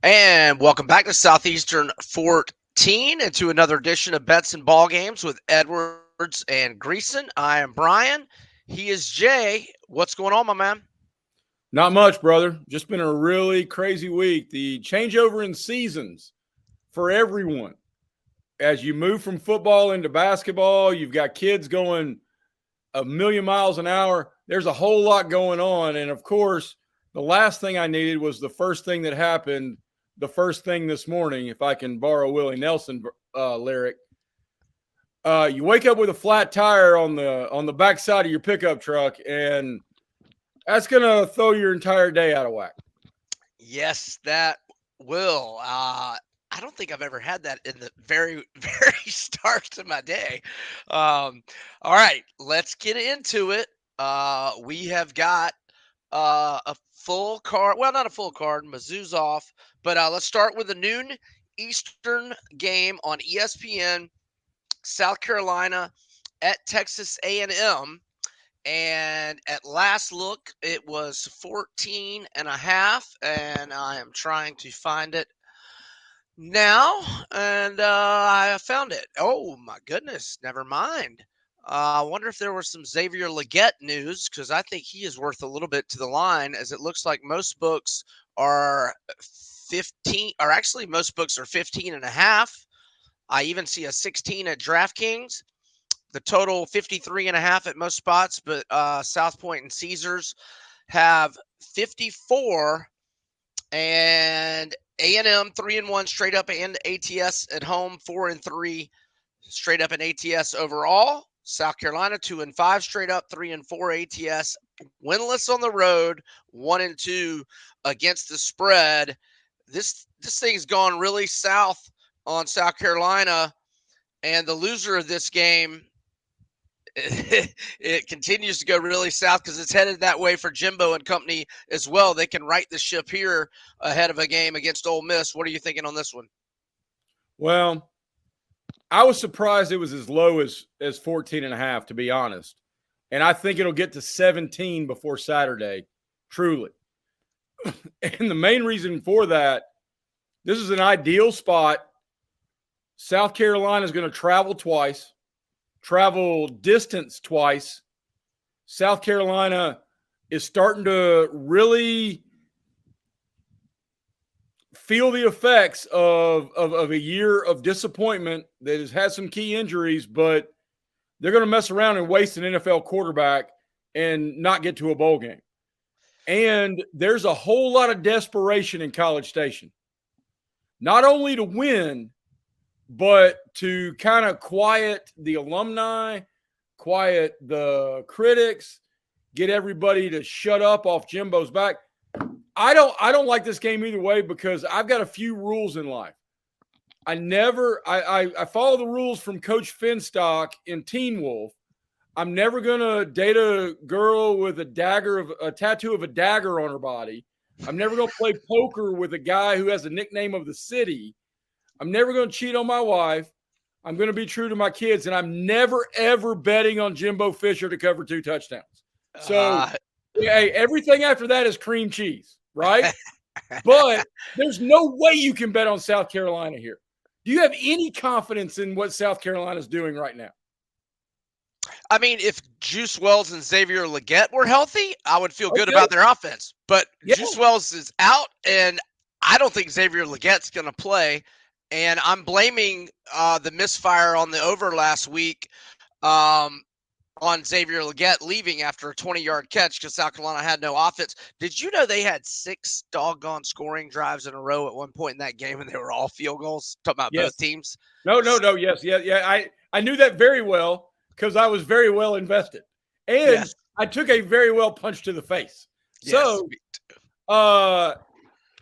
And welcome back to Southeastern 14 and to another edition of Bets and Ball Games with Edwards and Greeson. I am Brian. He is Jay. What's going on, my man? Not much, brother. Just been a really crazy week. The changeover in seasons for everyone. As you move from football into basketball, you've got kids going a million miles an hour. There's a whole lot going on. And of course, the last thing I needed was the first thing that happened, the first thing this morning, if I can borrow Willie Nelson lyric. You wake up with a flat tire on the backside of your pickup truck, and that's going to throw your entire day out of whack. Yes, that will. I don't think I've ever had that in the very, very start of my day. All right, let's get into it. We have got a full card. Well, not a full card. Mizzou's off. But let's start with the noon Eastern game on ESPN. South Carolina at Texas A&M. And at last look, it was 14 and a half. And I am trying to find it now. And I found it. Oh, my goodness. Never mind. I wonder if there was some Xavier Legette news, because I think he is worth a little bit to the line, as it looks like most books are 15, or actually most books are 15 and a half. I even see a 16 at DraftKings. The total 53 and a half at most spots, but South Point and Caesars have 54, and A&M 3-1 straight up and ATS at home, 4-3 straight up in ATS overall. South Carolina 2-5 straight up, 3-4 ATS, winless on the road, 1-2 against the spread. This thing's gone really south on South Carolina, and the loser of this game, it continues to go really south because it's headed that way for Jimbo and company as well. They can right the ship here ahead of a game against Ole Miss. What are you thinking on this one? Well, I was surprised it was as low as 14 and a half, to be honest. And I think it'll get to 17 before Saturday, truly. And the main reason for that, this is an ideal spot. South Carolina is going to travel twice, travel distance twice. South Carolina is starting to really feel the effects of a year of disappointment that has had some key injuries, but they're going to mess around and waste an NFL quarterback and not get to a bowl game. And there's a whole lot of desperation in College Station, not only to win, but to kind of quiet the alumni, quiet the critics, get everybody to shut up off Jimbo's back. I don't like this game either way because I've got a few rules in life. I follow the rules from Coach Finstock in Teen Wolf. I'm never gonna date a girl with a tattoo of a dagger on her body. I'm never gonna play poker with a guy who has a nickname of the city. I'm never gonna cheat on my wife. I'm gonna be true to my kids, and I'm never ever betting on Jimbo Fisher to cover 2 touchdowns. So everything after that is cream cheese, right? But there's no way you can bet on South Carolina here. Do you have any confidence in what South Carolina is doing right now? I mean, if Juice Wells and Xavier Legette were healthy, I would feel good about their offense. But Juice Wells is out, and I don't think Xavier Legette's going to play. And I'm blaming the misfire on the over last week on Xavier Legette leaving after a 20-yard catch because South Carolina had no offense. Did you know they had 6 doggone scoring drives in a row at one point in that game, and they were all field goals? Talking about both teams. No. Yes. Yeah. I knew that very well because I was very well invested. And I took a very well punch to the face. So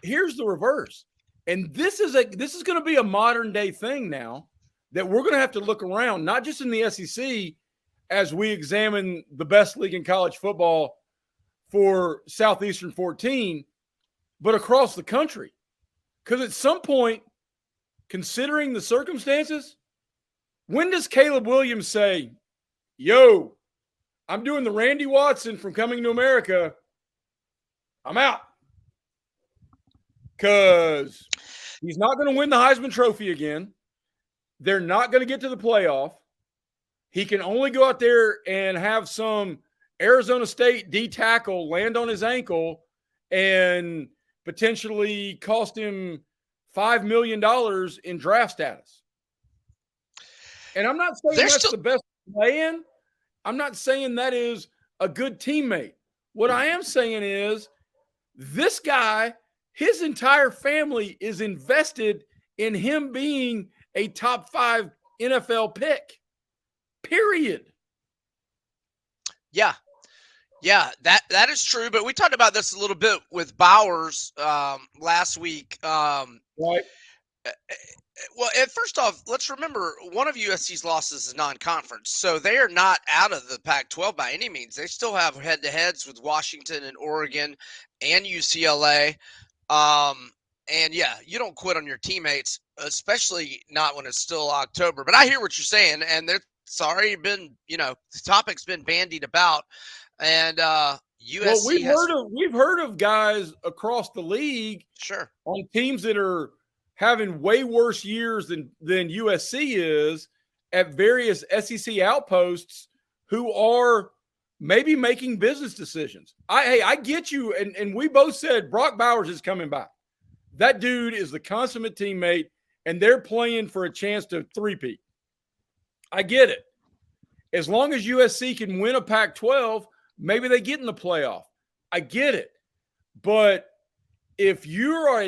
here's the reverse. And this is going to be a modern day thing now that we're going to have to look around, not just in the SEC, as we examine the best league in college football for Southeastern 14, but across the country. Because at some point, considering the circumstances, when does Caleb Williams say, yo, I'm doing the Randy Watson from Coming to America, I'm out? because he's not going to win the Heisman Trophy again. They're not going to get to the playoff. He can only go out there and have some Arizona State D tackle land on his ankle and potentially cost him $5 million in draft status. And I'm not saying that's the best plan. I'm not saying that is a good teammate. What I am saying is this guy, his entire family is invested in him being a top 5 NFL pick. Period. Yeah. Yeah, that is true. But we talked about this a little bit with Bowers last week. Right. Well, first off, let's remember one of USC's losses is non-conference, so they are not out of the Pac-12 by any means. They still have head-to-heads with Washington and Oregon and UCLA. And yeah, you don't quit on your teammates, especially not when it's still October. But I hear what you're saying, and it's already been, the topic's been bandied about, and USC we've heard of guys across the league, sure, on teams that are having way worse years than USC is at various SEC outposts who are maybe making business decisions. I get you, and we both said Brock Bowers is coming back. That dude is the consummate teammate, and they're playing for a chance to three-peat. I get it. As long as USC can win a Pac-12, maybe they get in the playoff. I get it. But if you're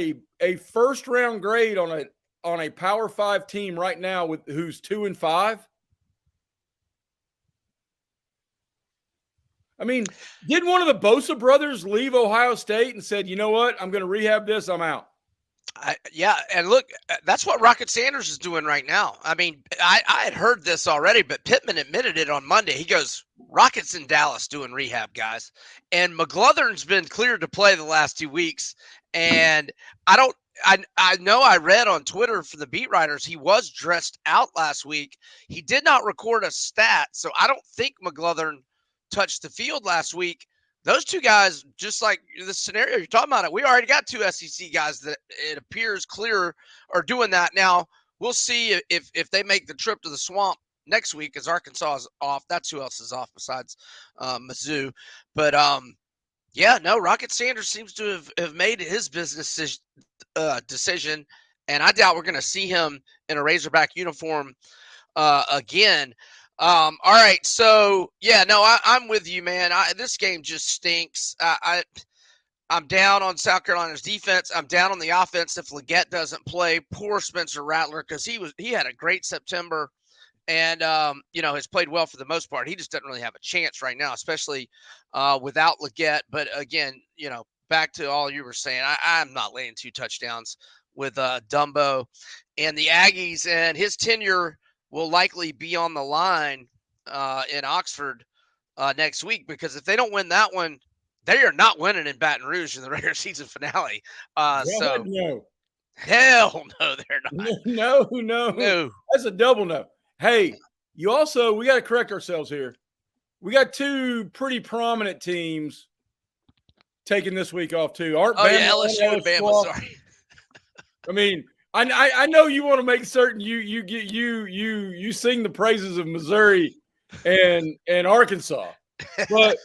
a first-round grade on a Power 5 team right now who's 2-5, I mean, did one of the Bosa brothers leave Ohio State and said, you know what, I'm going to rehab this, I'm out? Yeah, and look, that's what Rocket Sanders is doing right now. I mean, I had heard this already, but Pittman admitted it on Monday. He goes, Rocket's in Dallas doing rehab, guys. And McGlothern's been cleared to play the last 2 weeks. And I know I read on Twitter for the beat writers, he was dressed out last week. He did not record a stat, so I don't think McGlothern touched the field last week. Those two guys, just like the scenario you're talking about, we already got 2 SEC guys that it appears clear are doing that. Now, we'll see if they make the trip to the swamp next week because Arkansas is off. That's who else is off besides Mizzou. But, yeah, no, Rocket Sanders seems to have made his business decision, and I doubt we're going to see him in a Razorback uniform again. All right, so yeah, no, I'm with you, man. This game just stinks. I'm down on South Carolina's defense. I'm down on the offense if Leggett doesn't play. Poor Spencer Rattler because he had a great September, and has played well for the most part. He just doesn't really have a chance right now, especially without Leggett. But again, back to all you were saying, I'm not laying 2 touchdowns with Dumbo and the Aggies, and his tenure will likely be on the line in Oxford next week because if they don't win that one, they are not winning in Baton Rouge in the regular season finale. No. Hell no, they're not. No. That's a double no. Hey, we got to correct ourselves here. We got 2 pretty prominent teams taking this week off too. Aren't Bama, LSU and Bama, sorry. I mean, I know you want to make certain you sing the praises of Missouri and Arkansas, but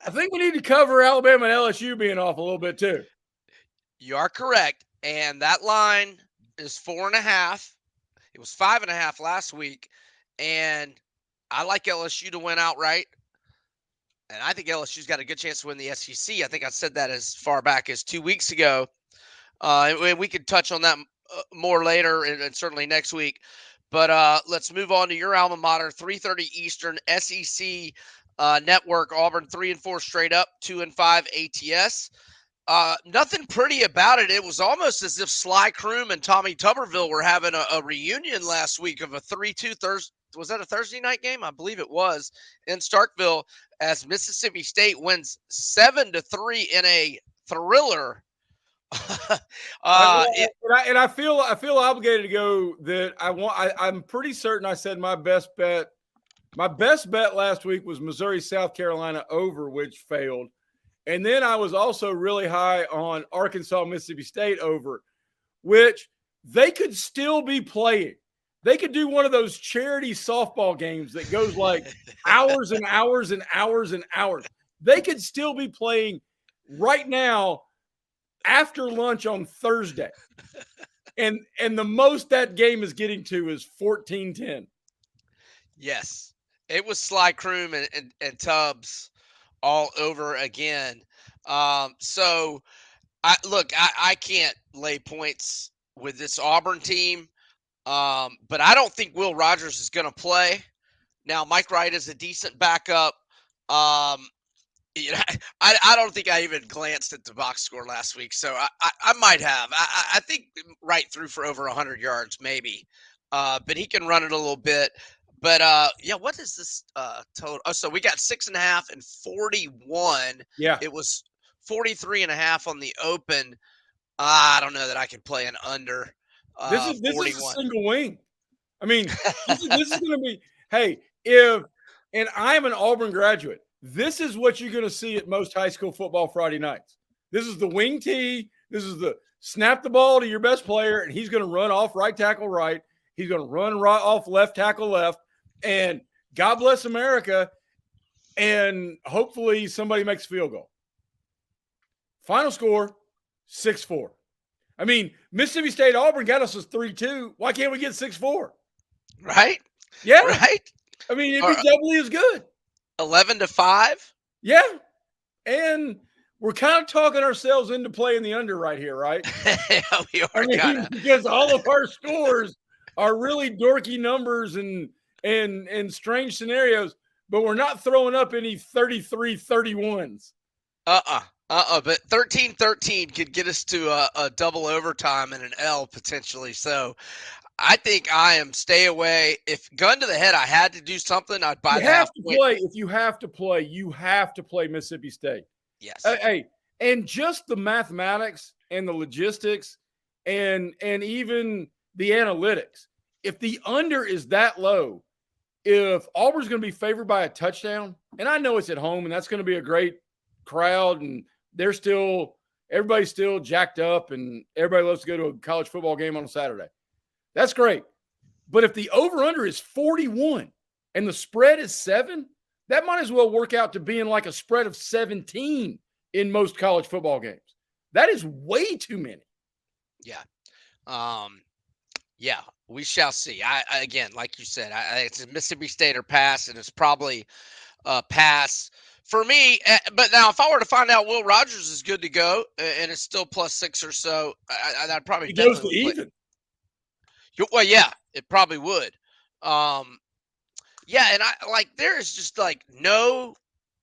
I think we need to cover Alabama and LSU being off a little bit too. You are correct, and that line is 4.5. It was 5.5 last week, and I like LSU to win outright, and I think LSU's got a good chance to win the SEC. I think I said that as far back as 2 weeks ago. And we could touch on that more later and certainly next week. But let's move on to your alma mater, 3:30 Eastern, SEC Network, Auburn 3-4 straight up, 2-5 ATS. Nothing pretty about it. It was almost as if Sly Kroom and Tommy Tuberville were having a reunion last week of a 3-2 Thursday. Was that a Thursday night game? I believe it was in Starkville as Mississippi State wins 7-3 in a thriller. I feel obligated to go that I'm pretty certain I said my best bet last week was Missouri South Carolina over, which failed, And then I was also really high on Arkansas, Mississippi State over, which they could still be playing. They could do one of those charity softball games that goes like hours and hours and hours and hours. They could still be playing right now after lunch on Thursday. And the most that game is getting to is 14-10. Yes. It was Sly Croom and Tubbs all over again. So I can't lay points with this Auburn team. But I don't think Will Rogers is going to play. Now, Mike Wright is a decent backup. Um, you know, I don't think I even glanced at the box score last week, so I might have. I think Wright threw for over 100 yards, maybe. But he can run it a little bit. But yeah, what is this total? Oh, so we got 6.5 and 41. Yeah. It was 43.5 on the open. I don't know that I can play an under. This is a 41. single wing. I mean, this is going to be, hey, and I'm an Auburn graduate, this is what you're going to see at most high school football Friday nights. This is the wing tee. This is the snap the ball to your best player, and he's going to run off right tackle right. He's going to run right off left tackle left. And God bless America. And hopefully somebody makes a field goal. Final score, 6-4. I mean, Mississippi State Auburn got us as 3-2. Why can't we get 6-4? Right? Yeah. Right? I mean, it'd be doubly as good. 11-5? Yeah. And we're kind of talking ourselves into playing the under right here, right? Yeah, we are kind of. Because all of our scores are really dorky numbers and strange scenarios, but we're not throwing up any 33-31s. But 13-13 could get us to a double overtime and an L potentially. So I think I am stay away. If gun to the head, I had to do something, I'd buy You the half have to point. play. If you have to play, you have to play Mississippi State. Yes. Hey, and just the mathematics and the logistics and even the analytics. If the under is that low, if Auburn's going to be favored by a touchdown, and I know it's at home and that's going to be a great crowd and everybody's still jacked up and everybody loves to go to a college football game on a Saturday. That's great. But if the over-under is 41 and the spread is 7, that might as well work out to being like a spread of 17 in most college football games. That is way too many. Yeah. Yeah, we shall see. I again, like you said, it's a Mississippi State or pass, and it's probably a pass for me. But now, if I were to find out Will Rogers is good to go, and it's still +6 or so, I'd probably He goes to even. Well, yeah, it probably would. Yeah, and there is just like no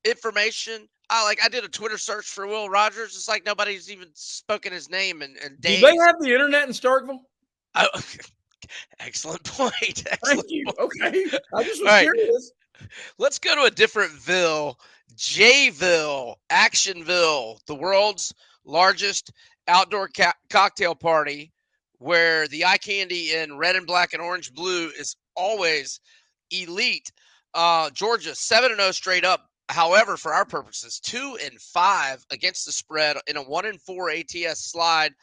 information. I did a Twitter search for Will Rogers. It's like nobody's even spoken his name in days. Do they have the internet in Starkville? Oh, excellent point. Thank you. Okay. I just was curious. Let's go to a different Ville. Jayville, Actionville, the world's largest outdoor cocktail party where the eye candy in red and black and orange blue is always elite. Georgia, 7-0 straight up. However, for our purposes, 2-5 against the spread in a 1-4 ATS slide.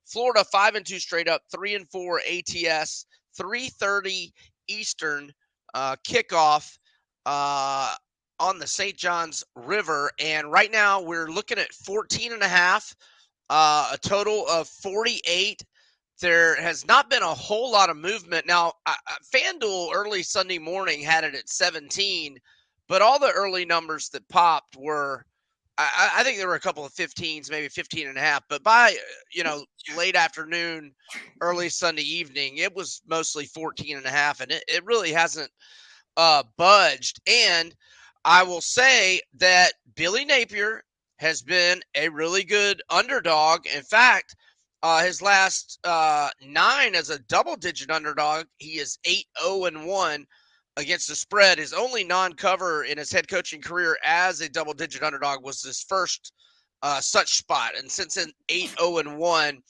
Florida, 5-2 straight up, 3-4 ATS, 3:30 Eastern kickoff on the St. Johns River. And right now we're looking at 14.5, a total of 48. There has not been a whole lot of movement. Now, FanDuel early Sunday morning had it at 17, but all the early numbers that popped were, I think there were a couple of 15s, maybe 15.5, but by, late afternoon, early Sunday evening, it was mostly 14.5, and it really hasn't budged. And I will say that Billy Napier has been a really good underdog. In fact, his last 9 as a double-digit underdog, he is 8-0-1 against the spread. His only non-cover in his head coaching career as a double-digit underdog was his first such spot, and since then 8-0-1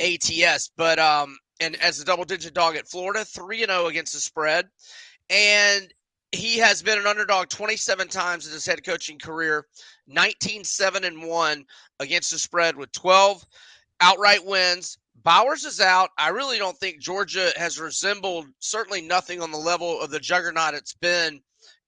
ATS. But and as a double-digit dog at Florida, 3-0 against the spread. And He has been an underdog 27 times in his head coaching career, 19-7-1 against the spread with 12 outright wins. Bowers is out. I really don't think Georgia has resembled certainly nothing on the level of the juggernaut it's been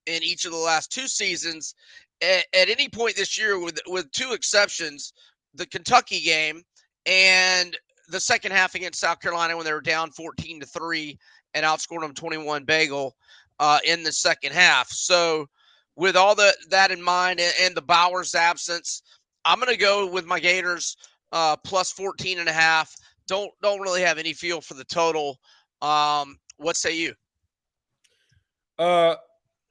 in each of the last two seasons. At any point this year, with two exceptions, the Kentucky game and the second half against South Carolina when they were down 14-3 and outscored them 21 bagel in the second half. So with all that in mind and the Bowers absence, I'm going to go with my Gators plus 14.5. Don't really have any feel for the total. What say you?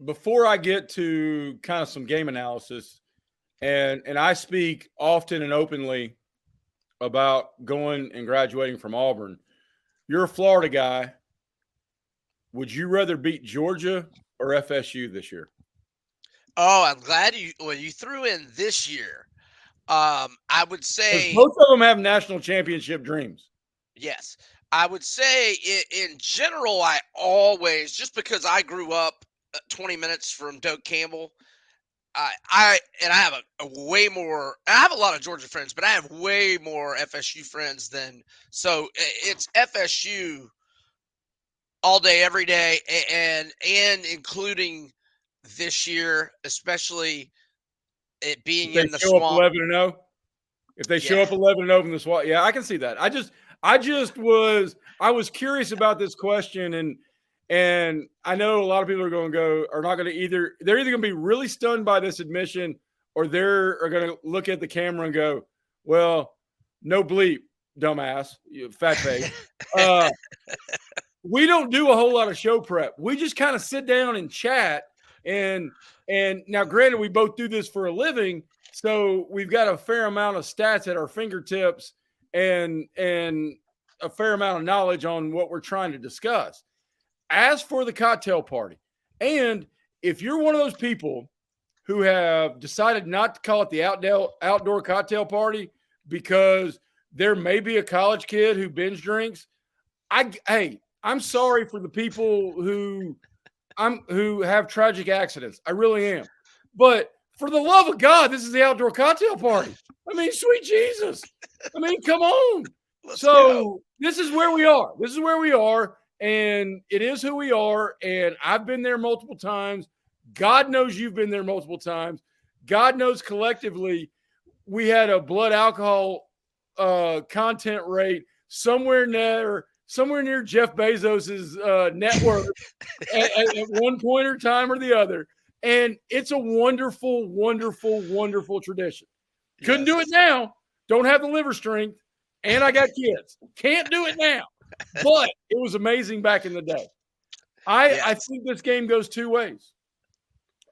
Before I get to kind of some game analysis, and I speak often and openly about going and graduating from Auburn. You're a Florida guy. Would you rather beat Georgia or FSU this year? Oh, I'm glad you threw in this year. I would Because say both of them have national championship dreams. yes. I would say in general, I always, just because I grew up 20 minutes from Doak Campbell, I have a way more. I have a lot of Georgia friends, but I have way more FSU friends than so. It's FSU all day, every day, and including this year, especially it being If they in the show up swamp. 11-0, if they show Yeah. up 11-0 from the SWAT, yeah, I can see that. I was curious about this question, and I know a lot of people are not going to they're either going to be really stunned by this admission, or they're going to look at the camera and go, well, no bleep, dumbass, you fat face. We don't do a whole lot of show prep. We just kind of sit down and chat. And now, granted, we both do this for a living, so we've got a fair amount of stats at our fingertips and a fair amount of knowledge on what we're trying to discuss. As for the cocktail party, and if you're one of those people who have decided not to call it the outdoor cocktail party because there may be a college kid who binge drinks, I'm sorry for the people who have tragic accidents. I really am. But for the love of God, this is the outdoor cocktail party. I mean, sweet Jesus. I mean, come on. Let's go. This is where we are. This is where we are. And it is who we are. And I've been there multiple times. God knows you've been there multiple times. God knows collectively we had a blood alcohol content rate somewhere near Jeff Bezos's net worth at one point or time or the other. And it's a wonderful, wonderful, wonderful tradition. Couldn't do it now. Don't have the liver strength. And I got kids. Can't do it now. But it was amazing back in the day. I think this game goes two ways.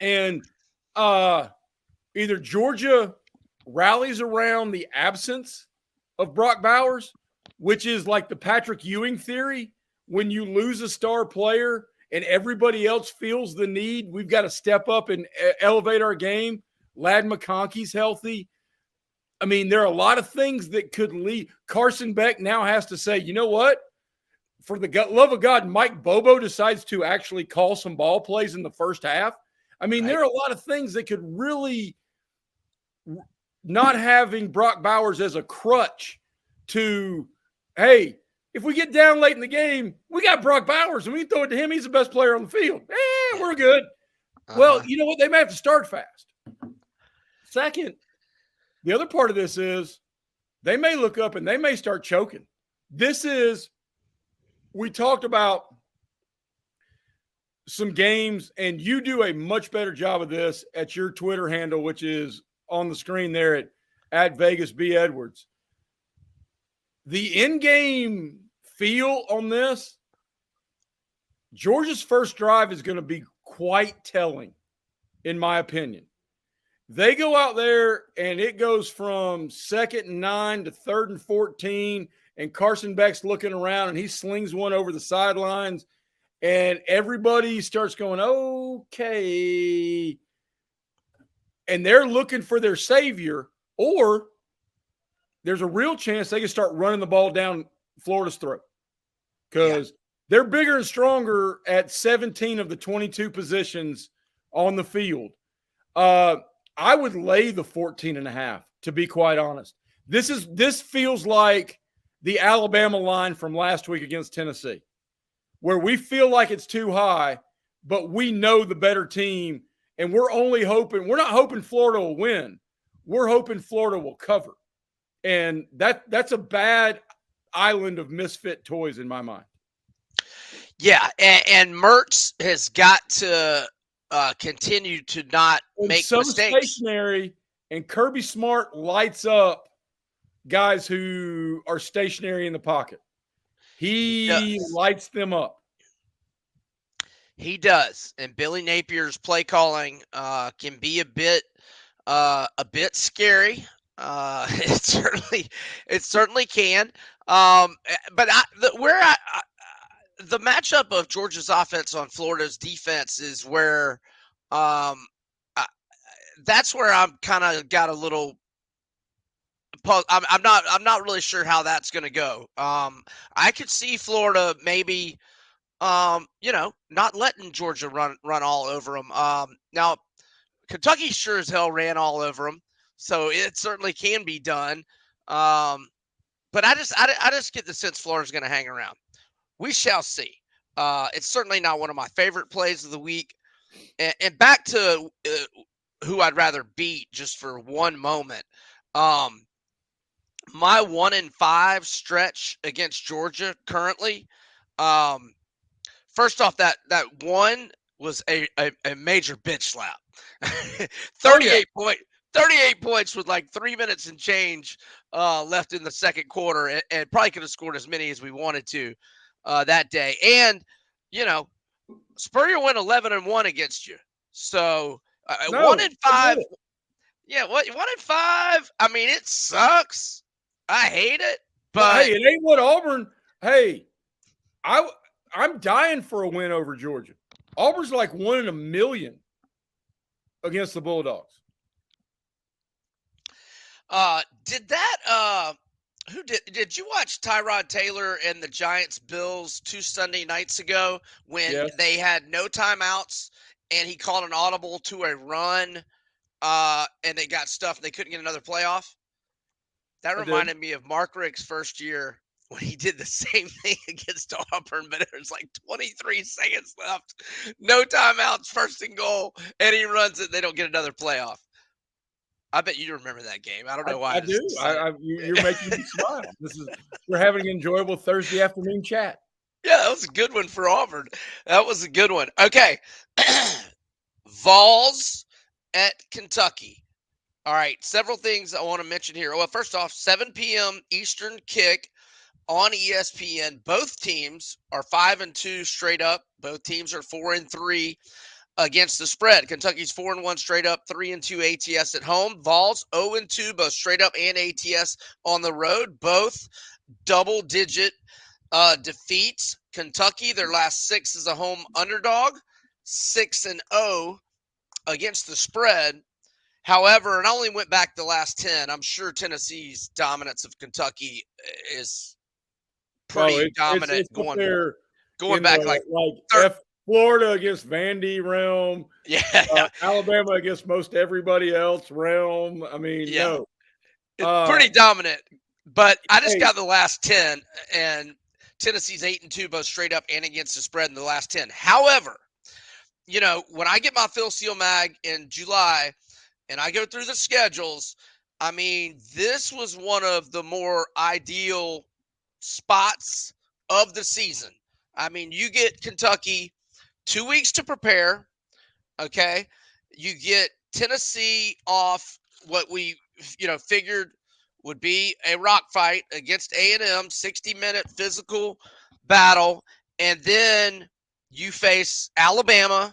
And either Georgia rallies around the absence of Brock Bowers, which is like the Patrick Ewing theory. When you lose a star player and everybody else feels the need, we've got to step up and elevate our game. Ladd McConkey's healthy. I mean, there are a lot of things that could lead. Carson Beck now has to say, you know what? For the love of God, Mike Bobo decides to actually call some ball plays in the first half. I mean, there are a lot of things that could really not having Brock Bowers as a crutch to, hey, if we get down late in the game, we got Brock Bowers and we can throw it to him. He's the best player on the field. We're good. Well, you know what? They may have to start fast. Second, the other part of this is they may look up and they may start choking. We talked about some games, and you do a much better job of this at your Twitter handle, which is on the screen there at Vegas B. Edwards. The in-game feel on this, Georgia's first drive is going to be quite telling, in my opinion. They go out there, and it goes from 2nd and 9 to 3rd and 14, and Carson Beck's looking around, and he slings one over the sidelines, and everybody starts going, okay. And they're looking for their savior, or there's a real chance they can start running the ball down Florida's throat because They're bigger and stronger at 17 of the 22 positions on the field. I would lay the 14.5, to be quite honest. This feels like the Alabama line from last week against Tennessee, where we feel like it's too high, but we know the better team, and we're not hoping Florida will win. We're hoping Florida will cover. And that's a bad island of misfit toys in my mind. Yeah, and Mertz has got to continue to not make so mistakes. Stationary, and Kirby Smart lights up guys who are stationary in the pocket. He lights them up. He does, and Billy Napier's play calling can be a bit scary. It certainly can. But the matchup of Georgia's offense on Florida's defense is where, that's where I'm kind of got a little. I'm not really sure how that's going to go. I could see Florida maybe, not letting Georgia run all over them. Now Kentucky sure as hell ran all over them, so it certainly can be done. But I just get the sense Florida's going to hang around. We shall see. It's certainly not one of my favorite plays of the week. And back to who I'd rather beat just for one moment. My 1-5 stretch against Georgia currently. First off, that one was a major bitch slap. 38 points with like 3 minutes and change left in the second quarter, and probably could have scored as many as we wanted to that day. And Spurrier went 11-1 against you, so 1-5. Yeah, what 1-5? I mean, it sucks. I hate it, but hey, it ain't what Auburn. Hey, I'm dying for a win over Georgia. Auburn's like 1 in a million against the Bulldogs. Did you watch Tyrod Taylor and the Giants Bills 2 Sunday nights ago when they had no timeouts and he called an audible to a run and they got stuffed and they couldn't get another playoff? That reminded me of Mark Richt's first year when he did the same thing against Auburn, but there was like 23 seconds left, no timeouts, 1st and goal, and he runs it. They don't get another playoff. I bet you remember that game. I don't know why. I do. You're making me smile. We're having an enjoyable Thursday afternoon chat. Yeah, that was a good one for Auburn. That was a good one. Okay. Vols at Kentucky. All right, several things I want to mention here. Well, first off, 7 p.m. Eastern kick on ESPN. Both teams are 5-2 straight up. Both teams are 4-3 against the spread. Kentucky's 4-1 straight up, 3-2 ATS at home. Vols 0-2 both straight up and ATS on the road. Both double-digit defeats. Kentucky, their last 6 as a home underdog, 6-0 against the spread. However, and I only went back the last 10. I'm sure Tennessee's dominance of Kentucky is pretty dominant. It's going back like Florida against Vandy realm. Yeah. Alabama against most everybody else realm. I mean, no. It's pretty dominant. But I just got the last 10, and Tennessee's 8-2 both straight up and against the spread in the last 10. However, when I get my Phil Seal mag in July and I go through the schedules, I mean, this was one of the more ideal spots of the season. I mean, you get Kentucky 2 weeks to prepare, okay? You get Tennessee off what we, figured would be a rock fight against A&M, 60-minute physical battle, and then you face Alabama.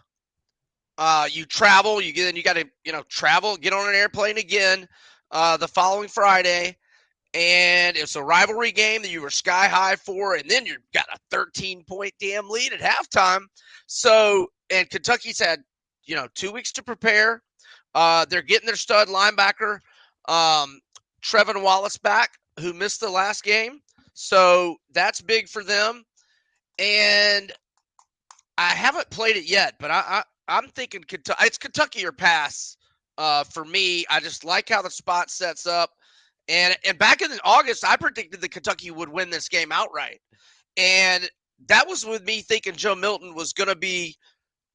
You travel, you got to, travel, get on an airplane again the following Friday, and it's a rivalry game that you were sky high for, and then you've got a 13-point damn lead at halftime. So, and Kentucky's had, 2 weeks to prepare. They're getting their stud linebacker, Trevin Wallace back, who missed the last game. So that's big for them. and I haven't played it yet, but I'm thinking Kentucky. It's Kentucky or pass for me. I just like how the spot sets up. And back in August, I predicted that Kentucky would win this game outright. And that was with me thinking Joe Milton was going to be.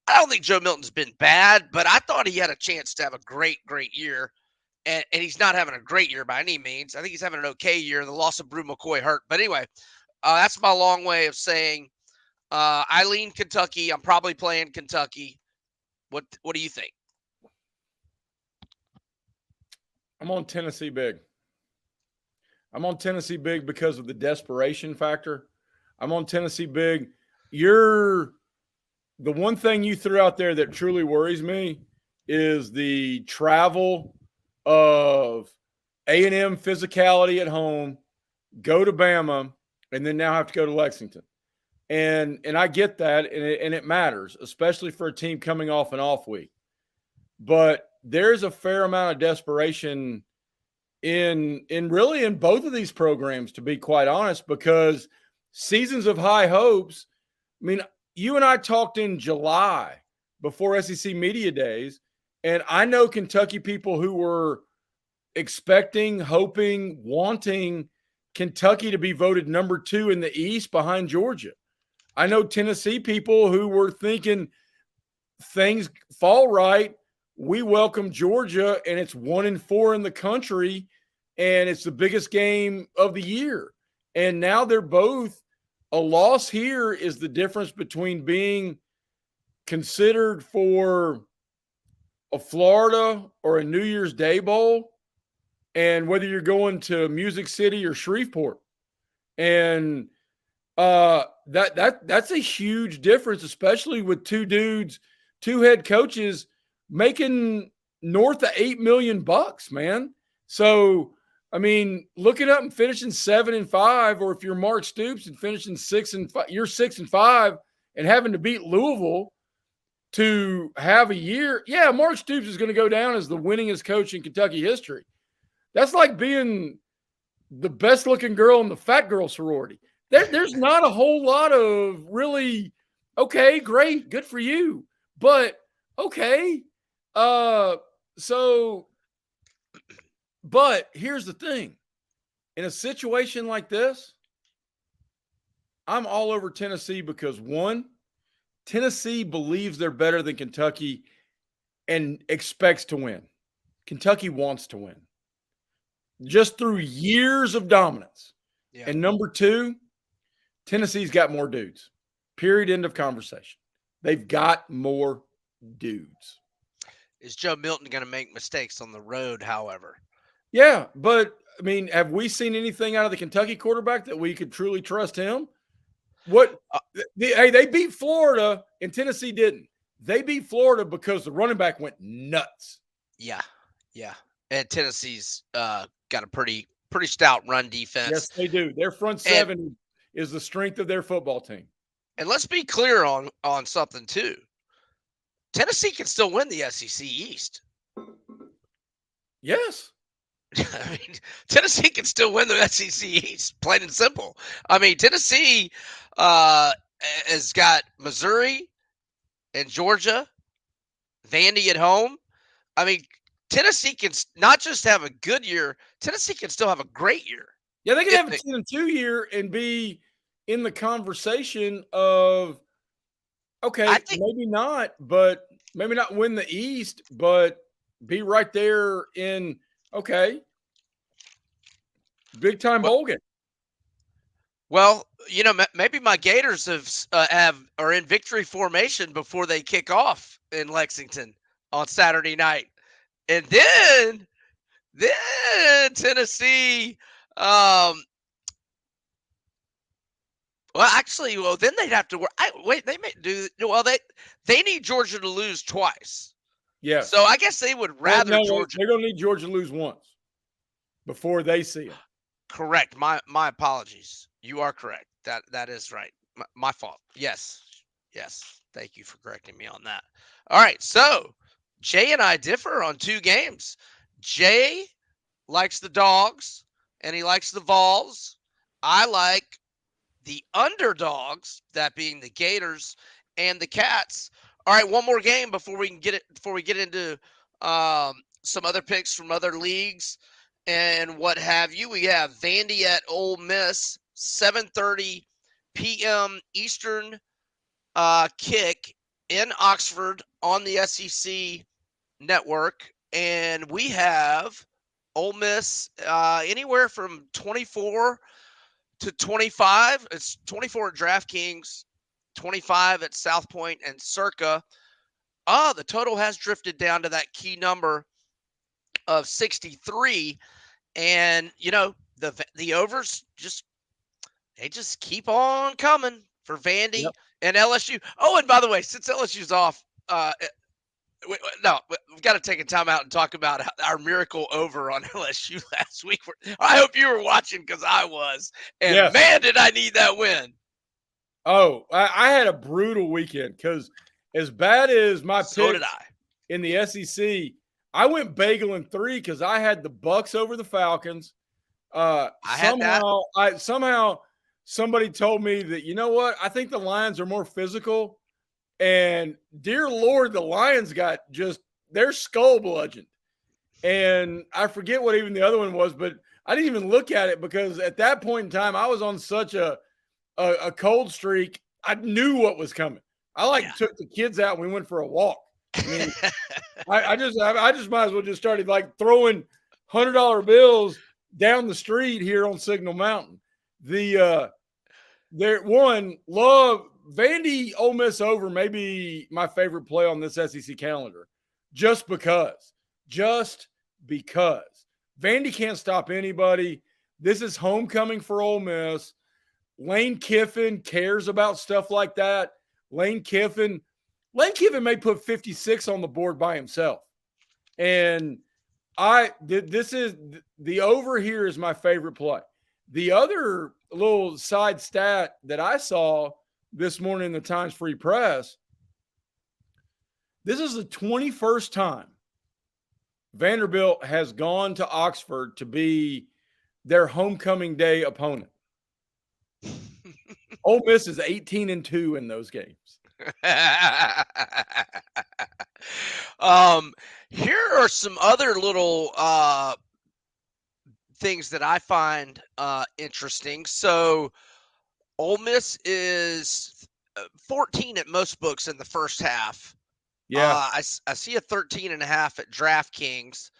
I don't think Joe Milton's been bad, but I thought he had a chance to have a great year. And he's not having a great year by any means. I think he's having an okay year. The loss of Brew McCoy hurt. But anyway, that's my long way of saying I lean Kentucky. I'm probably playing Kentucky. What do you think? I'm on Tennessee big. I'm on Tennessee big because of the desperation factor. I'm on Tennessee big. You're the one thing you threw out there that truly worries me is the travel of A&M physicality at home, go to Bama, and then now have to go to Lexington. And I get that, and it matters, especially for a team coming off an off week. But there's a fair amount of desperation in really in both of these programs, to be quite honest, because seasons of high hopes. I mean, you and I talked in July before SEC Media Days, and I know Kentucky people who were expecting, hoping, wanting Kentucky to be voted number 2 in the East behind Georgia. I know Tennessee people who were thinking things fall right. We welcome Georgia, and it's 1-4 in the country, and it's the biggest game of the year. And now they're both a loss. Here is the difference between being considered for a Florida or a New Year's Day bowl and whether you're going to Music City or Shreveport. And that's a huge difference, especially with two head coaches making north of $8 million, man. So, I mean, looking up and finishing 7-5, or if you're Mark Stoops and finishing 6-5, you're 6-5 and having to beat Louisville to have a year. Yeah, Mark Stoops is going to go down as the winningest coach in Kentucky history. That's like being the best looking girl in the fat girl sorority. There's not a whole lot of really, okay, great, good for you. But okay. So, but here's the thing. In a situation like this, I'm all over Tennessee because one, Tennessee believes they're better than Kentucky and expects to win. Kentucky wants to win just through years of dominance. Yeah. And number two, Tennessee's got more dudes. Period. End of conversation. They've got more dudes. Is Joe Milton going to make mistakes on the road, however? Yeah, but I mean, have we seen anything out of the Kentucky quarterback that we could truly trust him? Hey, they beat Florida and Tennessee didn't. They beat Florida because the running back went nuts. Yeah. And Tennessee's got a pretty stout run defense. Yes, they do. Their front seven is the strength of their football team. And let's be clear on something too. Tennessee can still win the SEC East. Yes. I mean, Tennessee can still win the SEC East, plain and simple. I mean, Tennessee has got Missouri and Georgia, Vandy at home. I mean, Tennessee can not just have a good year, Tennessee can still have a great year. Yeah, they can have a 10-2 year and be in the conversation of, okay, maybe not win the East, but be right there in, okay, big time bowl game. Well, you know, maybe my Gators are in victory formation before they kick off in Lexington on Saturday night, and then Tennessee. Then they'd have to work. They may do well. They need Georgia to lose twice. Yeah. So I guess they would rather Georgia. They're going to need Georgia to lose once before they see it. Correct. My apologies. You are correct. That is right. My fault. Yes. Thank you for correcting me on that. All right. So Jay and I differ on two games. Jay likes the Dogs and he likes the Vols. I like the underdogs, that being the Gators and the Cats. All right, one more game before we get into some other picks from other leagues and what have you. We have Vandy at Ole Miss, 7:30 p.m. Eastern kick in Oxford on the SEC network, and we have Ole Miss anywhere from 24 to 25. It's 24 at DraftKings, 25 at South Point and Circa. The total has drifted down to that key number of 63, and the overs just keep on coming for Vandy Yep. and LSU. Oh, and by the way, since LSU's off, no, we've got to take a time out and talk about our miracle over on LSU last week. I hope you were watching because I was, and Yes. man, did I need that win. Oh, I had a brutal weekend because as bad as my So did picks I. in the SEC, I went bagel in 3 because I had the Bucks over the Falcons. I had that. Somehow somebody told me that, you know what, I think the Lions are more physical, and dear Lord, the Lions got just their skull bludgeoned. And I forget what even the other one was, but I didn't even look at it because at that point in time I was on such a cold streak. I knew what was coming. I took the kids out and we went for a walk. I mean, I just might as well just started throwing $100 bills down the street here on Signal Mountain. Love Vandy Ole Miss over maybe my favorite play on this SEC calendar, just because Vandy can't stop anybody. This is homecoming for Ole Miss. Lane Kiffin cares about stuff like that. Lane Kiffin may put 56 on the board by himself. And this is the over here is my favorite play. The other little side stat that I saw this morning in the Times Free Press, this is the 21st time Vanderbilt has gone to Oxford to be their homecoming day opponent. Ole Miss is 18-2 in those games. Here are some other little things that I find interesting. So Ole Miss is 14 at most books in the first half. Yeah. I see a 13.5 at DraftKings.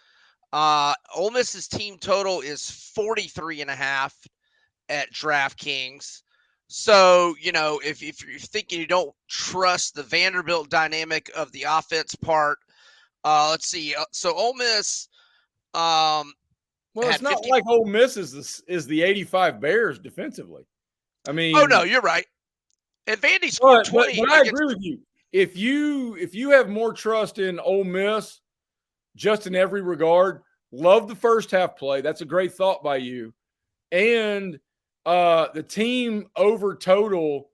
Ole Miss's team total is 43.5 at DraftKings. So, if you're thinking you don't trust the Vanderbilt dynamic of the offense part, let's see. So Ole Miss, well, it's not 50. like Ole Miss is the 85 Bears defensively. I mean, Oh no, you're right. And Vandy scored 20. But I agree with you. If you have more trust in Ole Miss, just in every regard, love the first half play. That's a great thought by you. And the team over total,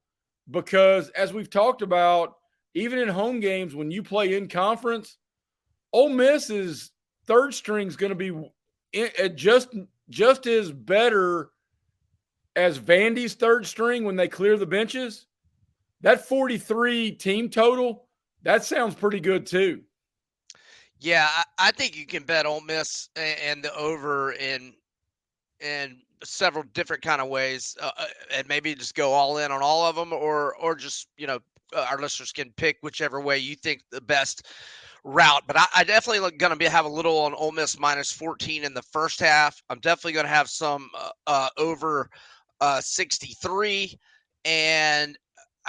because as we've talked about, even in home games, when you play in conference, Ole Miss's third string is going to be just as better as Vandy's third string when they clear the benches. That 43 team total, that sounds pretty good too. Yeah, I think you can bet Ole Miss and the over in several different kind of ways, and maybe just go all in on all of them, or just our listeners can pick whichever way you think the best route. But I definitely going to have a little on Ole Miss minus 14 in the first half. I'm definitely going to have some over 63, and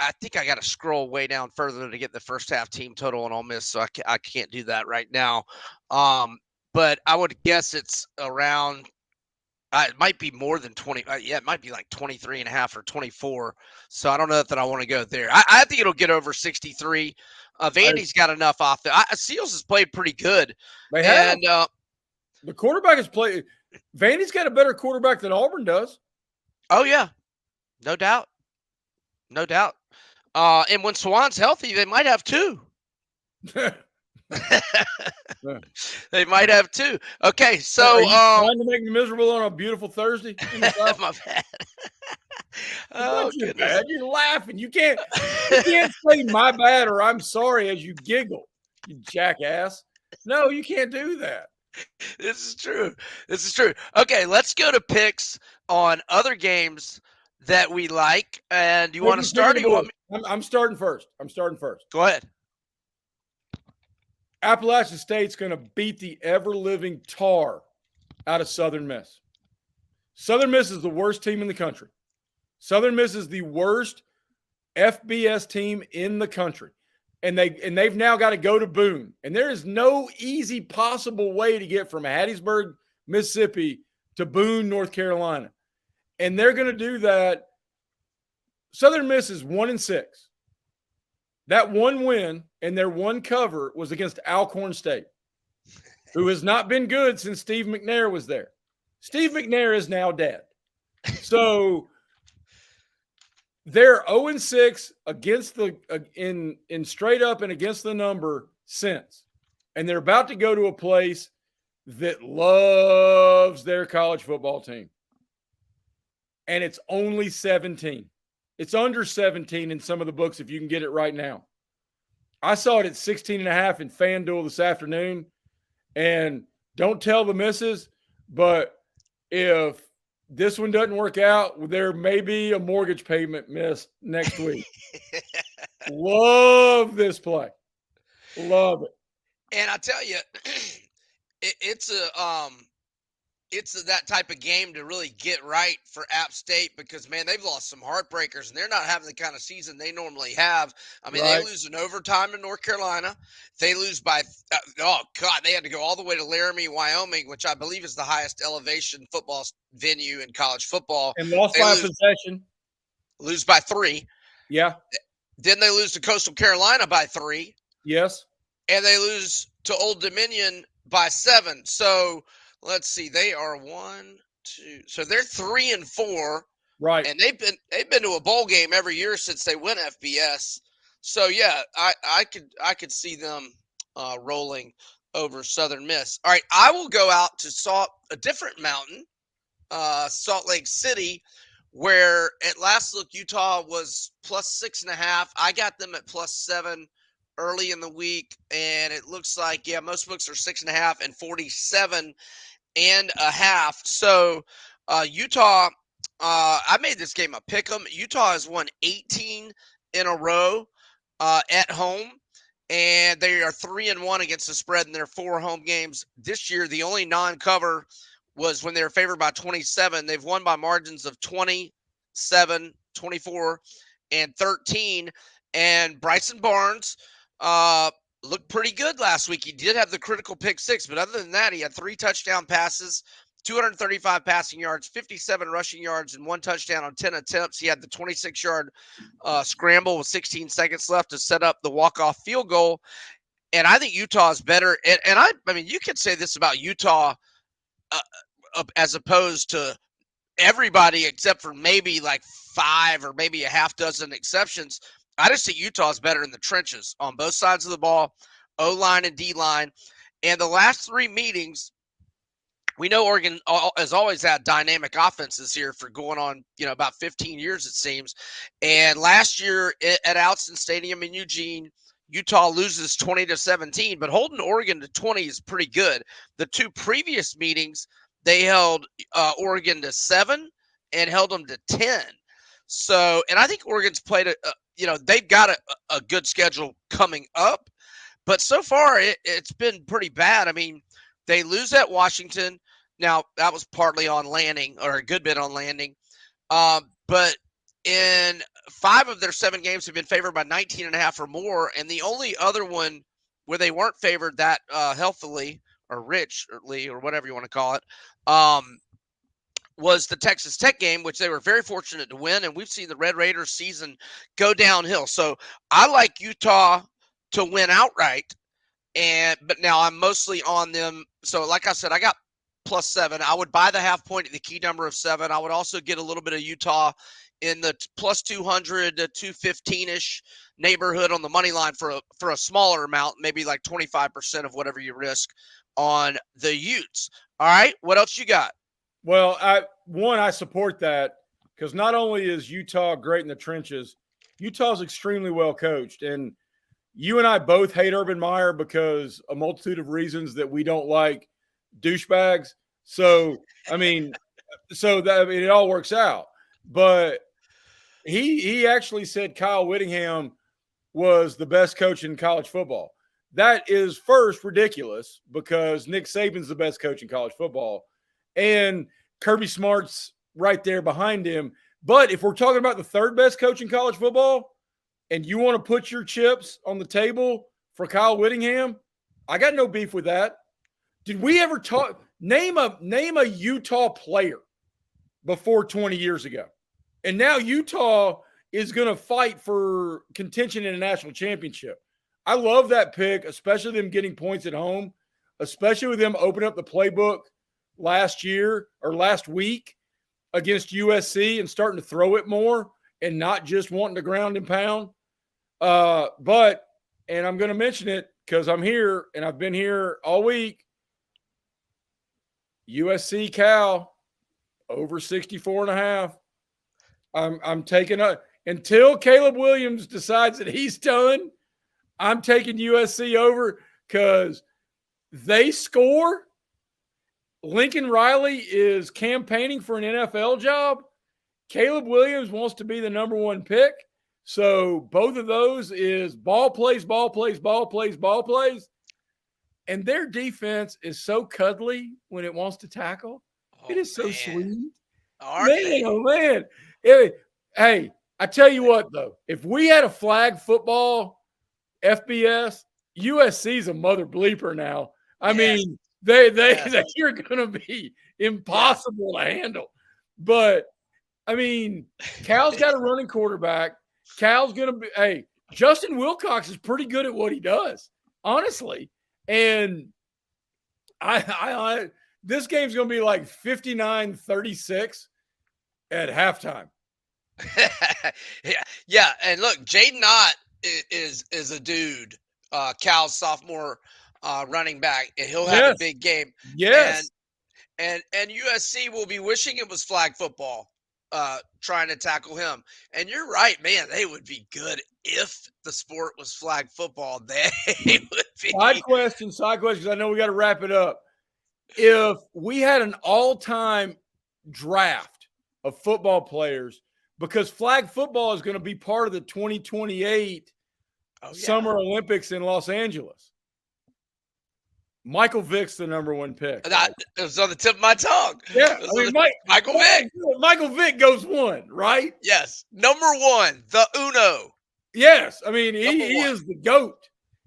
I think I got to scroll way down further to get the first half team total on Ole Miss, so I can't do that right now. But I would guess it's around. It might be more than 20. Yeah, it might be like 23.5 or 24. So I don't know that I want to go there. I think it'll get over 63. Vandy's got enough off there. Seals has played pretty good. They have. And the quarterback has played. Vandy's got a better quarterback than Auburn does. Oh, yeah. No doubt. No doubt. And when Swan's healthy, they might have two. Yeah. They might have too. Okay, Are so you trying to make me miserable on a beautiful Thursday in the South? my bad. It's Oh not your goodness. bad. You're laughing. You can't say my bad or I'm sorry as you giggle, you jackass. No, you can't do that. This is true. This is true. Okay, let's go to picks on other games that we like. And you Pick want to of the start or you want board. me? I'm starting first. I'm starting first. Go ahead. Appalachian State's going to beat the ever living tar out of Southern Miss. Southern Miss is the worst team in the country. Southern Miss is the worst FBS team in the country. And they've now got to go to Boone. And there is no easy possible way to get from Hattiesburg, Mississippi to Boone, North Carolina. And they're going to do that. Southern Miss is 1-6. That one win and their one cover was against Alcorn State, who has not been good since Steve McNair was there. Steve McNair is now dead. So they're 0-6 against the in straight up and against the number since. And they're about to go to a place that loves their college football team. And it's only 17. It's under 17 in some of the books if you can get it right now. I saw it at 16.5 in FanDuel this afternoon. And don't tell the missus, but if this one doesn't work out, there may be a mortgage payment missed next week. Love this play. Love it. And I tell you, it's that type of game to really get right for App State because, man, they've lost some heartbreakers and they're not having the kind of season they normally have. I mean, Right. They lose in overtime to North Carolina. They lose by, they had to go all the way to Laramie, Wyoming, which I believe is the highest elevation football venue in college football. And lost They by a possession. lose by 3. Yeah. Then they lose to Coastal Carolina by 3. Yes. And they lose to Old Dominion by 7. So let's see. They are 1, 2. So they're 3-4. Right. And they've been to a bowl game every year since they went FBS. So yeah, I could see them rolling over Southern Miss. All right, I will go out to a different mountain, Salt Lake City, where at last look Utah was plus 6.5. I got them at plus 7 early in the week, and it looks like most books are 6.5 and 47.5. So Utah, I made this game a pick 'em. Utah has won 18 in a row at home, and they are 3-1 against the spread in their 4 home games this year. The only non-cover was when they were favored by 27. They've won by margins of 27, 24, and 13. And Bryson Barnes looked pretty good last week. He did have the critical pick 6, but other than that, he had 3 touchdown passes, 235 passing yards, 57 rushing yards, and 1 touchdown on 10 attempts. He had the 26-yard scramble with 16 seconds left to set up the walk-off field goal. And I think Utah is better. And I mean, you could say this about Utah as opposed to everybody except for maybe like 5 or maybe a half dozen exceptions. I just think Utah is better in the trenches on both sides of the ball, O-line and D-line. And the last 3 meetings, we know Oregon has always had dynamic offenses here for going on, about 15 years, it seems. And last year at Alston Stadium in Eugene, Utah loses 20-17, but holding Oregon to 20 is pretty good. The 2 previous meetings, they held Oregon to 7 and held them to 10. So, and I think Oregon's played they've got a good schedule coming up, but so far it's been pretty bad. I mean, they lose at Washington. Now that was partly on Landing, or a good bit on Landing. But in 5 of their 7 games have been favored by 19.5 or more. And the only other one where they weren't favored that healthily or richly or whatever you want to call it, was the Texas Tech game, which they were very fortunate to win. And we've seen the Red Raiders season go downhill. So I like Utah to win outright. But now I'm mostly on them. So like I said, I got plus 7. I would buy the half point at the key number of 7. I would also get a little bit of Utah in the plus 200 to 215-ish neighborhood on the money line for a smaller amount, maybe like 25% of whatever you risk on the Utes. All right, what else you got? Well, I support that because not only is Utah great in the trenches, Utah's extremely well coached. And you and I both hate Urban Meyer because a multitude of reasons that we don't like douchebags. So, I mean, it all works out. But he actually said Kyle Whittingham was the best coach in college football. That is first ridiculous because Nick Saban's the best coach in college football. And Kirby Smart's right there behind him. But if we're talking about the third best coach in college football and you want to put your chips on the table for Kyle Whittingham, I got no beef with that. Did we ever talk? Name a Utah player before 20 years ago. And now Utah is going to fight for contention in a national championship. I love that pick, especially them getting points at home, especially with them opening up the playbook last week against USC and starting to throw it more and not just wanting to ground and pound. But I'm going to mention it because I'm here and I've been here all week. USC Cal over 64.5. I'm taking until Caleb Williams decides that he's done. I'm taking USC over because they score. Lincoln Riley is campaigning for an NFL job. Caleb Williams wants to be the number one pick. So both of those is ball plays. And their defense is so cuddly when it wants to tackle. It is so sweet. Man. Hey, I tell you what, though. If we had a flag football FBS, USC's a mother bleeper now. I mean, you're going to be impossible to handle. But, I mean, Cal's got a running quarterback. Cal's going to be Justin Wilcox is pretty good at what he does, honestly. And this game's going to be like 59-36 at halftime. Yeah. And look, Jaden Ott is a dude, Cal's sophomore running back, and he'll have a big game. Yes. And USC will be wishing it was flag football, trying to tackle him. And you're right, man. They would be good if the sport was flag football. They would be. Side question. I know we got to wrap it up. If we had an all-time draft of football players, because flag football is going to be part of the 2028 Summer Olympics in Los Angeles. Michael Vick's the number one pick. Right? It was on the tip of my tongue. Yeah, Michael Vick. Michael Vick goes one, right? Yes, number one, the Uno. Yes, I mean he is the GOAT.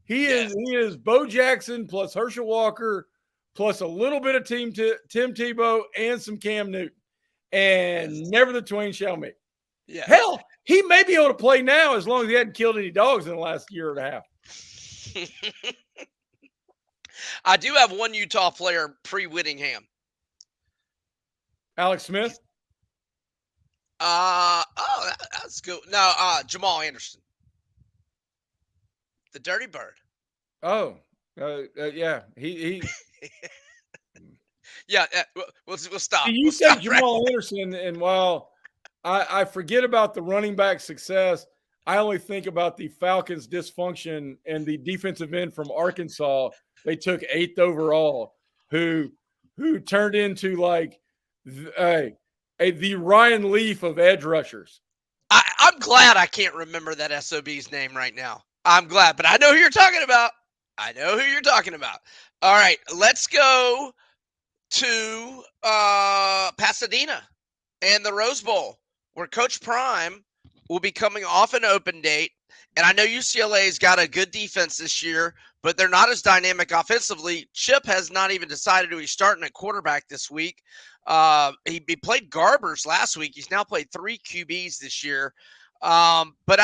He is Bo Jackson plus Herschel Walker plus a little bit of Tim Tebow and some Cam Newton, and never the twain shall meet. Yeah. Hell, he may be able to play now as long as he hadn't killed any dogs in the last year and a half. I do have one Utah player pre-Whittingham. Alex Smith? That's good. No, Jamal Anderson. The Dirty Bird. Oh, yeah. He Yeah, we'll stop. You said Jamal Anderson, and while I forget about the running back success, I only think about the Falcons' dysfunction and the defensive end from Arkansas. They took 8th overall, who turned into like the Ryan Leaf of edge rushers. I'm glad I can't remember that SOB's name right now. I'm glad, but I know who you're talking about. All right, let's go to Pasadena and the Rose Bowl, where Coach Prime will be coming off an open date. And I know UCLA's got a good defense this year, but they're not as dynamic offensively. Chip has not even decided who he's starting at quarterback this week. He played Garbers last week. He's now played 3 QBs this year. But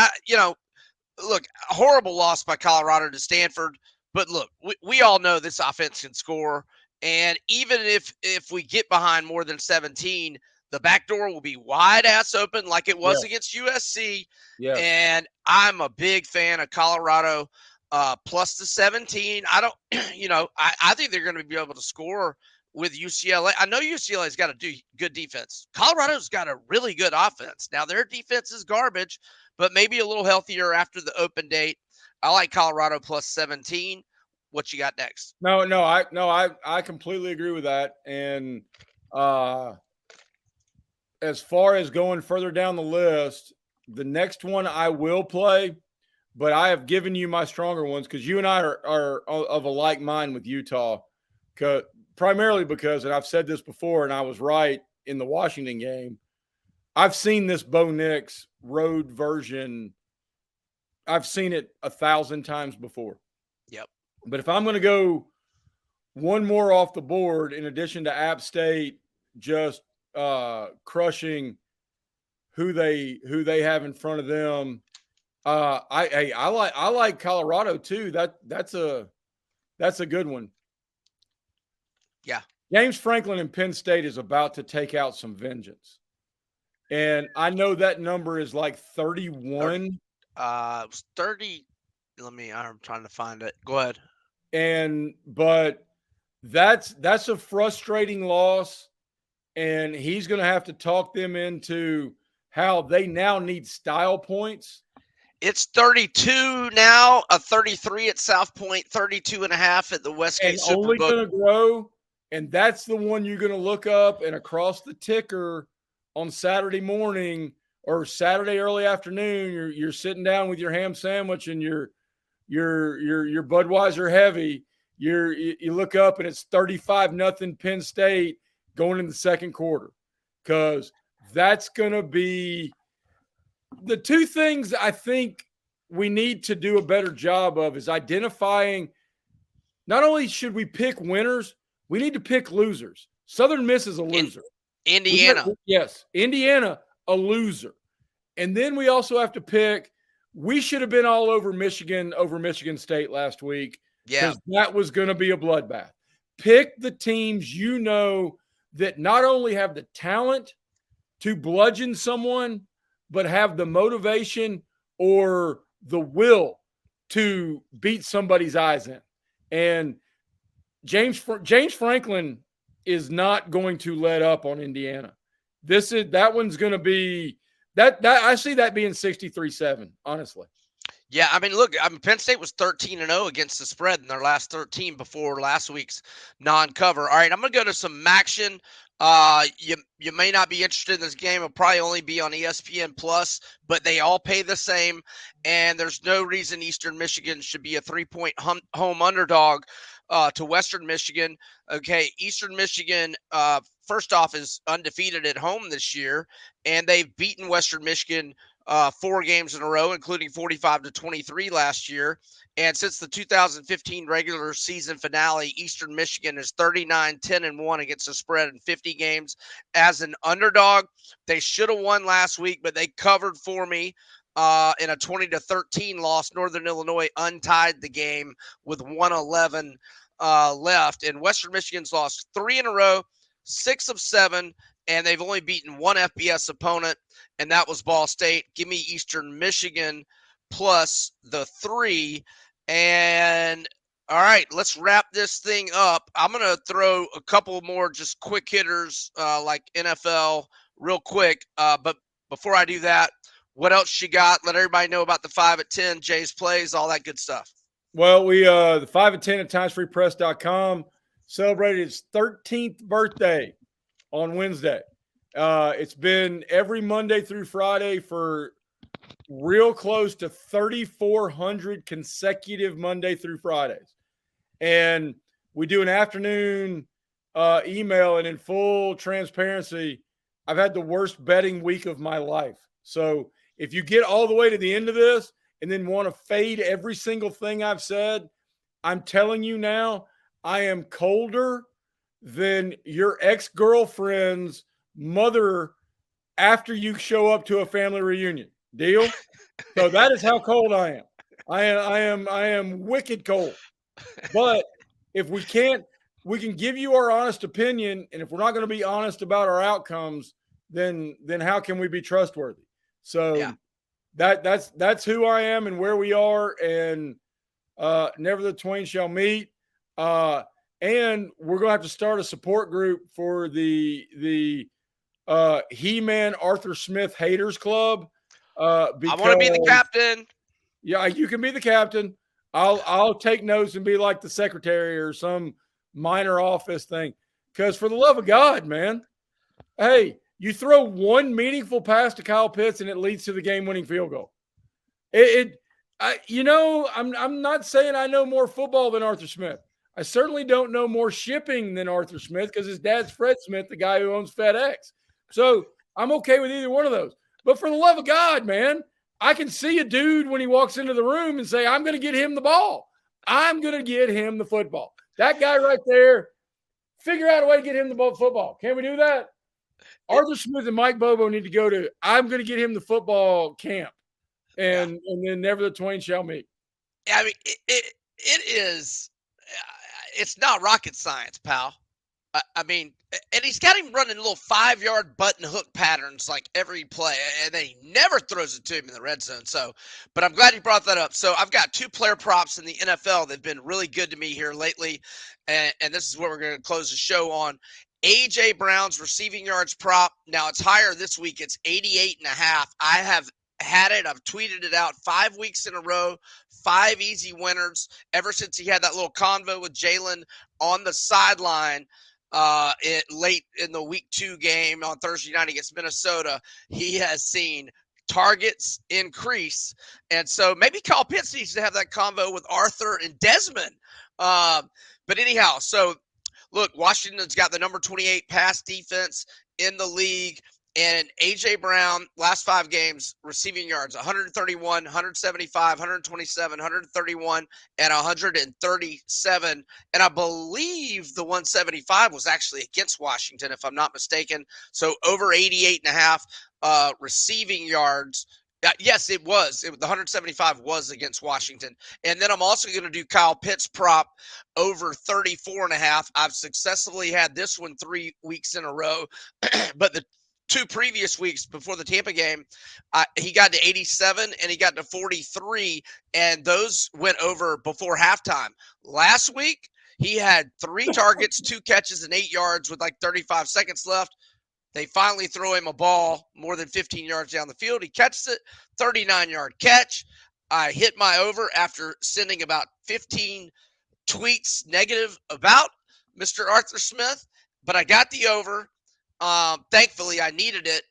look, a horrible loss by Colorado to Stanford. But look, we all know this offense can score. And even if we get behind more than 17, The back door will be wide ass open like it Yeah. was against USC. Yes. And I'm a big fan of Colorado plus the 17. I don't, I think they're going to be able to score with UCLA. I know UCLA's got a good defense. Colorado's got a really good offense. Now, their defense is garbage, but maybe a little healthier after the open date. I like Colorado plus 17. What you got next? I completely agree with that. And as far as going further down the list, the next one I will play, but I have given you my stronger ones because you and I are of a like mind with Utah. Primarily because, and I've said this before, and I was right in the Washington game, I've seen this Bo Nix road version. I've seen it 1,000 times before. Yep. But if I'm going to go one more off the board, in addition to App State just crushing who they have in front of them, I like Colorado too. That's a good one. Yeah. James Franklin in Penn State is about to take out some vengeance. And I know that number is like 31. It was 30. I'm trying to find it. Go ahead. But that's a frustrating loss. And he's going to have to talk them into how they now need style points. It's 32 now, a 33 at South Point, 32 and a half at the Westgate and Superbook. Only going to grow. And that's the one you're going to look up and across the ticker on Saturday morning or Saturday early afternoon. You're sitting down with your ham sandwich and your Budweiser heavy. You look up and it's 35-0 Penn State going in the second quarter, because that's going to be the two things I think we need to do a better job of is identifying. Not only should we pick winners, we need to pick losers. Southern Miss is a loser. Indiana. Yes. Indiana, a loser. And then we also have to pick, we should have been all over Michigan State last week. Yeah. Because that was going to be a bloodbath. Pick the teams you know that not only have the talent to bludgeon someone, but have the motivation or the will to beat somebody's eyes in. And James Franklin is not going to let up on Indiana. That one's going to be that I see that being 63-7, honestly. Yeah, I mean, look, Penn State was 13-0 against the spread in their last 13 before last week's non-cover. All right, I'm going to go to some action. You may not be interested in this game. It'll probably only be on ESPN Plus, but they all pay the same, and there's no reason Eastern Michigan should be a 3-point home underdog to Western Michigan. Okay, Eastern Michigan, first off, is undefeated at home this year, and they've beaten Western Michigan 4 games in a row, including 45-23 last year. And since the 2015 regular season finale, Eastern Michigan is 39-10-1 against the spread in 50 games as an underdog. They should have won last week, but they covered for me in a 20-13 loss. Northern Illinois untied the game with 1:11 left. And Western Michigan's lost 3 in a row, 6 of 7, and they've only beaten one FBS opponent, and that was Ball State. Give me Eastern Michigan plus the 3. And all right, let's wrap this thing up. I'm going to throw a couple more just quick hitters like NFL real quick. But before I do that, what else you got? Let everybody know about the 5 at 10, Jay's plays, all that good stuff. Well, we the 5 at 10 at timesfreepress.com celebrated its 13th birthday on Wednesday. It's been every Monday through Friday for real close to 3,400 consecutive Monday through Fridays. And we do an afternoon email, and in full transparency, I've had the worst betting week of my life. So if you get all the way to the end of this and then want to fade every single thing I've said, I'm telling you now, I am colder than your ex-girlfriend's mother after you show up to a family reunion. Deal? So that is how cold I am. I am wicked cold. But if we can give you our honest opinion, and if we're not going to be honest about our outcomes, then how can we be trustworthy? Yeah. So that's who I am and where we are, and never the twain shall meet. And we're gonna have to start a support group for the He-Man Arthur Smith Haters Club, I want to be the because captain. yeah, you can be the captain. I'll take notes and be like the secretary or some minor office thing. Because for the love of God, man, hey, you throw one meaningful pass to Kyle Pitts and it leads to the game-winning field goal. I'm not saying I know more football than Arthur Smith. I certainly don't know more shipping than Arthur Smith because his dad's Fred Smith, the guy who owns FedEx. So I'm okay with either one of those. But for the love of God, man, I can see a dude when he walks into the room and say, I'm going to get him the ball. I'm going to get him the football. That guy right there, figure out a way to get him the football. Can we do that? Arthur Smith and Mike Bobo need to go to, I'm going to get him the football camp. Yeah. And then never the twain shall meet. I mean, it is. It's not rocket science, pal. I mean, and he's got him running little 5-yard button hook patterns like every play, and then he never throws it to him in the red zone. So, but I'm glad you brought that up. So I've got 2 player props in the NFL that've been really good to me here lately, and this is what we're going to close the show on. A.J. Brown's receiving yards prop. Now it's higher this week. It's 88.5. I have had it. I've tweeted it out 5 weeks in a row, 5 easy winners ever since he had that little convo with Jalen on the sideline late in the week 2 game on Thursday night against Minnesota. He has seen targets increase. And so maybe Kyle Pitts needs to have that convo with Arthur and Desmond. But anyhow, so look, Washington's got the number 28 pass defense in the league. And A.J. Brown, last 5 games, receiving yards, 131, 175, 127, 131, and 137. And I believe the 175 was actually against Washington, if I'm not mistaken. So over 88.5 receiving yards. Yes, it was. The 175 was against Washington. And then I'm also going to do Kyle Pitts prop over 34.5. I've successfully had this one 3 weeks in a row. But the 2 previous weeks before the Tampa game, he got to 87 and he got to 43, and those went over before halftime. Last week, he had 3 targets, 2 catches, and 8 yards with like 35 seconds left. They finally throw him a ball more than 15 yards down the field. He catches it, 39-yard catch. I hit my over after sending about 15 tweets negative about Mr. Arthur Smith, but I got the over. Thankfully, I needed it,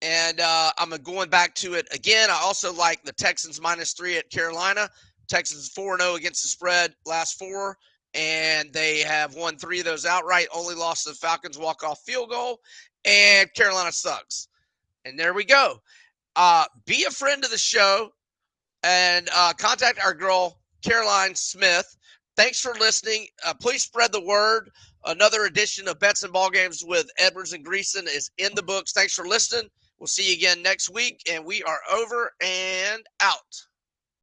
and I'm going back to it again. I also like the Texans -3 at Carolina. Texans 4-0 against the spread last 4, and they have won 3 of those outright. Only lost to the Falcons walk-off field goal, and Carolina sucks. And there we go. Be a friend of the show and contact our girl, Caroline Smith. Thanks for listening. Please spread the word. Another edition of Bets and Ball Games with Edwards and Greeson is in the books. Thanks for listening. We'll see you again next week, and we are over and out.